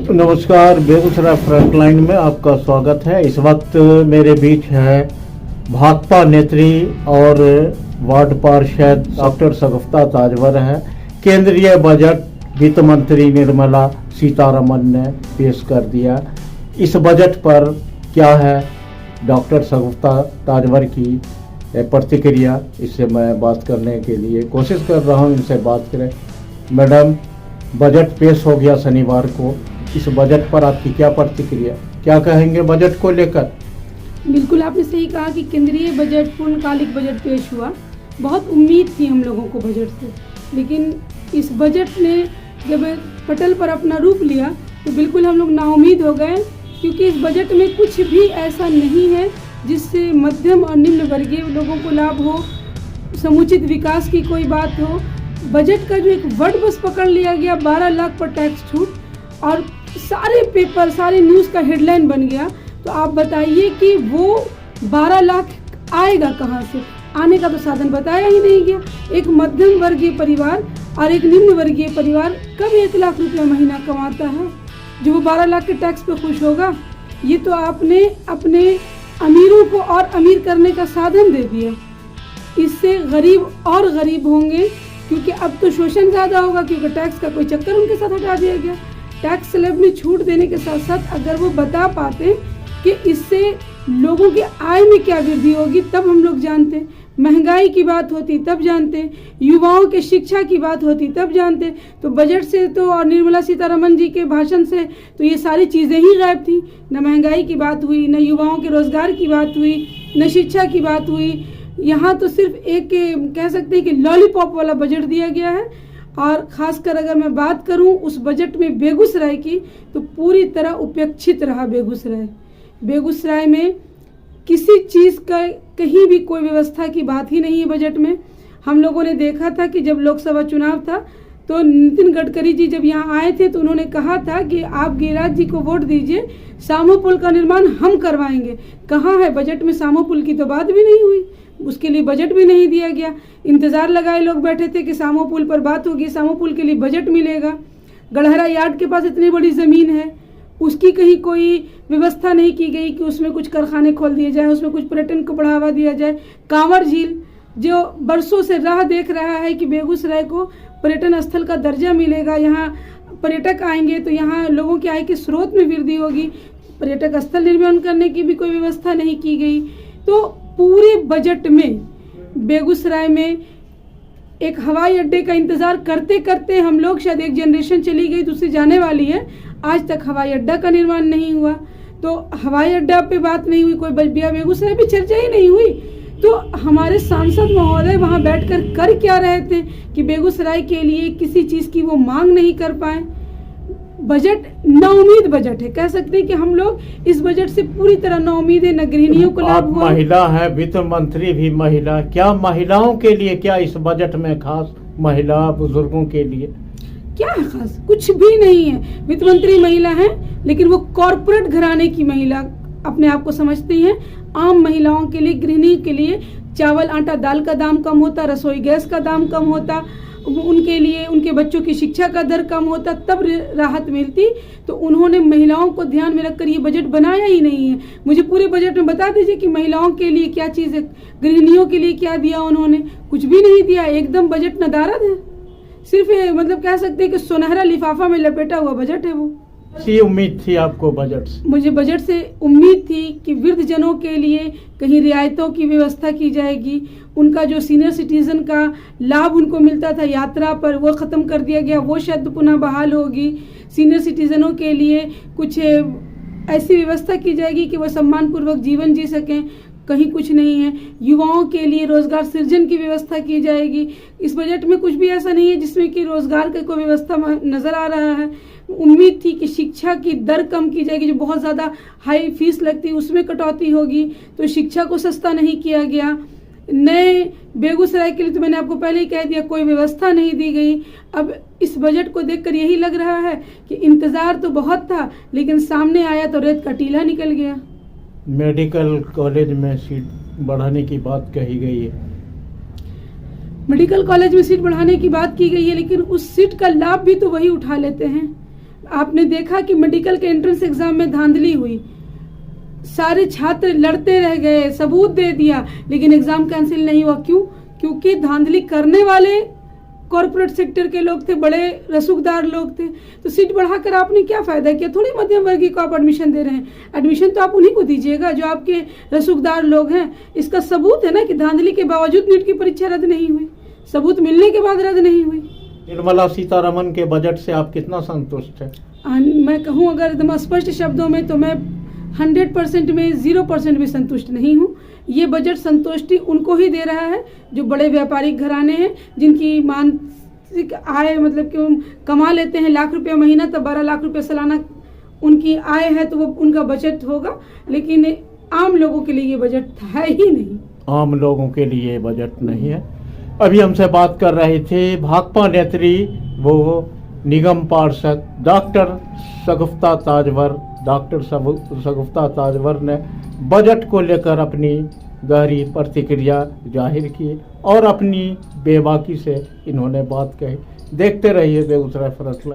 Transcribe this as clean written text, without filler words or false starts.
नमस्कार, बेगूसराय फ्रंटलाइन में आपका स्वागत है। इस वक्त मेरे बीच है भाकपा नेत्री और वार्ड पार्षद डॉक्टर शगुफ्ता ताजवर है। केंद्रीय बजट वित्त मंत्री निर्मला सीतारमन ने पेश कर दिया। इस बजट पर क्या है डॉक्टर शगुफ्ता ताजवर की प्रतिक्रिया, इससे मैं बात करने के लिए कोशिश कर रहा हूँ। इनसे बात करें। मैडम, बजट पेश हो गया शनिवार को। इस बजट पर आपकी क्या प्रतिक्रिया, क्या कहेंगे बजट को लेकर? बिल्कुल, आपने सही कहा कि केंद्रीय बजट पूर्णकालिक बजट पेश हुआ। बहुत उम्मीद थी हम लोगों को बजट से, लेकिन इस बजट ने जब पटल पर अपना रूप लिया तो बिल्कुल हम लोग नाउम्मीद हो गए, क्योंकि इस बजट में कुछ भी ऐसा नहीं है जिससे मध्यम और निम्न वर्गीय लोगों को लाभ हो, समुचित विकास की कोई बात हो। बजट का जो एक वर्ड बस पकड़ लिया गया, 12 लाख पर टैक्स छूट, और सारे पेपर सारे न्यूज़ का हेडलाइन बन गया। तो आप बताइए कि वो 12 लाख आएगा कहाँ से? आने का तो साधन बताया ही नहीं गया। एक मध्यम वर्गीय परिवार और एक निम्न वर्गीय परिवार कब 1 लाख रुपया महीना कमाता है जो वो 12 लाख के टैक्स पे खुश होगा? ये तो आपने अपने अमीरों को और अमीर करने का साधन दे दिया। इससे गरीब और गरीब होंगे, क्योंकि अब तो शोषण ज़्यादा होगा, क्योंकि टैक्स का कोई चक्कर उनके साथ हटा दिया गया। टैक्स स्लैब में छूट देने के साथ साथ अगर वो बता पाते कि इससे लोगों की आय में क्या वृद्धि होगी, तब हम लोग जानते। महंगाई की बात होती तब जानते, युवाओं के शिक्षा की बात होती तब जानते। तो बजट से तो और निर्मला सीतारमन जी के भाषण से तो ये सारी चीज़ें ही गायब थी। न महंगाई की बात हुई, न युवाओं के रोजगार की बात हुई, न शिक्षा की बात हुई। यहाँ तो सिर्फ एक कह सकते हैं कि लॉलीपॉप वाला बजट दिया गया है। और ख़ासकर अगर मैं बात करूं उस बजट में बेगूसराय की, तो पूरी तरह उपेक्षित रहा बेगूसराय। बेगूसराय में किसी चीज़ का कहीं भी कोई व्यवस्था की बात ही नहीं है बजट में। हम लोगों ने देखा था कि जब लोकसभा चुनाव था तो नितिन गडकरी जी जब यहाँ आए थे तो उन्होंने कहा था कि आप गिरिराज जी को वोट दीजिए, सामो पुल का निर्माण हम करवाएंगे। कहाँ है बजट में? सामो पुल की तो बात भी नहीं हुई, उसके लिए बजट भी नहीं दिया गया। इंतज़ार लगाए लोग बैठे थे कि सामो पुल पर बात होगी, सामो पुल के लिए बजट मिलेगा। गढ़हरा यार्ड के पास इतनी बड़ी ज़मीन है, उसकी कहीं कोई व्यवस्था नहीं की गई कि उसमें कुछ कारखाने खोल दिए जाए, उसमें कुछ पर्यटन को बढ़ावा दिया जाए। कांवर झील जो बरसों से राह देख रहा है कि बेगूसराय को पर्यटन स्थल का दर्जा मिलेगा, यहाँ पर्यटक आएंगे तो यहाँ लोगों की आय के स्रोत में वृद्धि होगी, पर्यटक स्थल निर्माण करने की भी कोई व्यवस्था नहीं की गई। तो पूरे बजट में बेगूसराय में एक हवाई अड्डे का इंतज़ार करते करते हम लोग, शायद एक जनरेशन चली गई, दूसरी जाने वाली है, आज तक हवाई अड्डा का निर्माण नहीं हुआ। तो हवाई अड्डा पे बात नहीं हुई, कोई बेगूसराय पे चर्चा ही नहीं हुई। तो हमारे सांसद महोदय वहाँ बैठकर कर क्या रहे थे कि बेगूसराय के लिए किसी चीज़ की वो मांग नहीं कर पाए। बजट नाउम्मीद बजट है, कह सकते हैं कि हम लोग इस बजट से पूरी तरह नाउम्मीद है। न गृहिणियों को लाभ हुआ। महिला है, वित्त मंत्री भी महिला, क्या महिलाओं के लिए क्या इस बजट में खास, महिला बुजुर्गों के लिए क्या है खास? कुछ भी नहीं है। वित्त मंत्री महिला है, लेकिन वो कॉरपोरेट घराने की महिला अपने आप को समझती हैं। आम महिलाओं के लिए, गृहिणी के लिए चावल आटा दाल का दाम कम होता, रसोई गैस का दाम कम होता, उनके लिए उनके बच्चों की शिक्षा का दर कम होता, तब राहत मिलती। तो उन्होंने महिलाओं को ध्यान में रखकर ये बजट बनाया ही नहीं है। मुझे पूरे बजट में बता दीजिए कि महिलाओं के लिए क्या चीज़ है, गृहिणियों के लिए क्या दिया उन्होंने? कुछ भी नहीं दिया। एकदम बजट नदारद है। सिर्फ मतलब कह सकते हैं कि सुनहरा लिफाफा में लपेटा हुआ बजट है वो। सी उम्मीद थी आपको बजट से? मुझे बजट से उम्मीद थी कि वृद्धजनों के लिए कहीं रियायतों की व्यवस्था की जाएगी। उनका जो सीनियर सिटीज़न का लाभ उनको मिलता था यात्रा पर, वो ख़त्म कर दिया गया, वो शायद पुनः बहाल होगी। सीनियर सिटीज़नों के लिए कुछ ऐसी व्यवस्था की जाएगी कि वो सम्मानपूर्वक जीवन जी सकें। कहीं कुछ नहीं है। युवाओं के लिए रोजगार सृजन की व्यवस्था की जाएगी। इस बजट में कुछ भी ऐसा नहीं है जिसमें कि रोजगार की कोई व्यवस्था नज़र आ रहा है। उम्मीद थी कि शिक्षा की दर कम की जाएगी, जो बहुत ज़्यादा हाई फीस लगती है उसमें कटौती होगी, तो शिक्षा को सस्ता नहीं किया गया। नए बेगूसराय के लिए तो मैंने आपको पहले ही कह दिया, कोई व्यवस्था नहीं दी गई। अब इस बजट को देखकर यही लग रहा है कि इंतज़ार तो बहुत था, लेकिन सामने आया तो रेत का टीला निकल गया। मेडिकल कॉलेज में सीट बढ़ाने की बात कही गई है। मेडिकल कॉलेज में सीट बढ़ाने की बात की गई है, लेकिन उस सीट का लाभ भी तो वही उठा लेते हैं। आपने देखा कि मेडिकल के एंट्रेंस एग्जाम में धांधली हुई, सारे छात्र लड़ते रह गए, सबूत दे दिया, लेकिन एग्जाम कैंसिल नहीं हुआ। क्यों? क्योंकि धांधली करने वाले कॉर्पोरेट सेक्टर के लोग थे, बड़े रसूखदार लोग थे। तो सीट बढ़ाकर आपने क्या फायदा किया? थोड़ी मध्यम वर्गीय को आप एडमिशन दे रहे हैं। एडमिशन तो आप उन्हीं को दीजिएगा जो आपके रसूखदार लोग हैं। इसका सबूत है ना कि धांधली के बावजूद नीट की परीक्षा रद्द नहीं हुई, सबूत मिलने के बाद रद्द नहीं हुई। निर्मला सीतारमण के बजट से आप कितना संतुष्ट हैं? मैं कहूँ अगर एकदम स्पष्ट शब्दों में तो मैं 100% में 0% भी संतुष्ट नहीं हूँ। ये बजट संतुष्टि उनको ही दे रहा है जो बड़े व्यापारिक घराने हैं, जिनकी मानसिक आय मतलब कि कमा लेते हैं लाख रुपया महीना, तो 12 लाख रुपया सालाना उनकी आय है, तो वो उनका बजट होगा। लेकिन आम लोगों के लिए ये बजट है ही नहीं। आम लोगों के लिए बजट नहीं है। अभी हमसे बात कर रहे थे भाकपा नेत्री वो निगम पार्षद डॉक्टर शगुफ्ता ताजवर। डॉक्टर शगुफ्ता ताजवर ने बजट को लेकर अपनी गहरी प्रतिक्रिया जाहिर की और अपनी बेबाकी से इन्होंने बात कही। देखते रहिए बेगूसराय फ्रंटलाइन।